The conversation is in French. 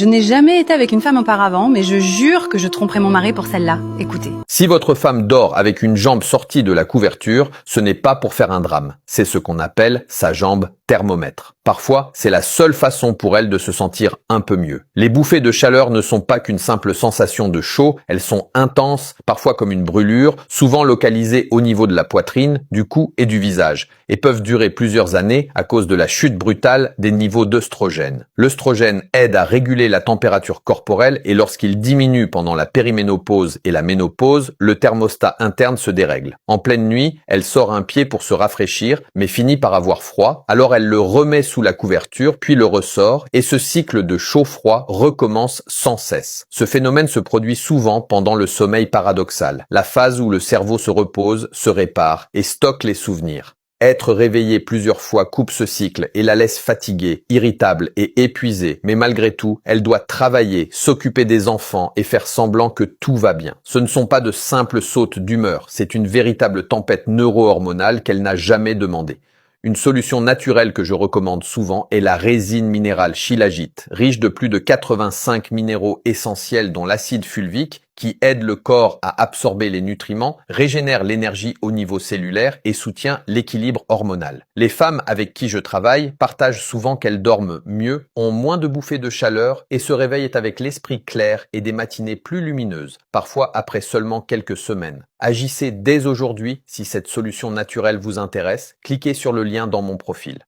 Je n'ai jamais été avec une femme auparavant, mais je jure que je tromperai mon mari pour celle-là. Écoutez. Si votre femme dort avec une jambe sortie de la couverture, ce n'est pas pour faire un drame. C'est ce qu'on appelle sa jambe thermomètre. Parfois, c'est la seule façon pour elle de se sentir un peu mieux. Les bouffées de chaleur ne sont pas qu'une simple sensation de chaud, elles sont intenses, parfois comme une brûlure, souvent localisées au niveau de la poitrine, du cou et du visage, et peuvent durer plusieurs années à cause de la chute brutale des niveaux d'œstrogène. L'œstrogène aide à réguler la température corporelle et lorsqu'il diminue pendant la périménopause et la ménopause, le thermostat interne se dérègle. En pleine nuit, elle sort un pied pour se rafraîchir, mais finit par avoir froid, alors elle le remet sous la couverture, puis le ressort, et ce cycle de chaud-froid recommence sans cesse. Ce phénomène se produit souvent pendant le sommeil paradoxal, la phase où le cerveau se repose, se répare et stocke les souvenirs. Être réveillé plusieurs fois coupe ce cycle et la laisse fatiguée, irritable et épuisée, mais malgré tout, elle doit travailler, s'occuper des enfants et faire semblant que tout va bien. Ce ne sont pas de simples sautes d'humeur, c'est une véritable tempête neuro-hormonale qu'elle n'a jamais demandée. Une solution naturelle que je recommande souvent est la résine minérale shilajit, riche de plus de 85 minéraux essentiels dont l'acide fulvique, qui aide le corps à absorber les nutriments, régénère l'énergie au niveau cellulaire et soutient l'équilibre hormonal. Les femmes avec qui je travaille partagent souvent qu'elles dorment mieux, ont moins de bouffées de chaleur et se réveillent avec l'esprit clair et des matinées plus lumineuses, parfois après seulement quelques semaines. Agissez dès aujourd'hui si cette solution naturelle vous intéresse, cliquez sur le lien dans mon profil.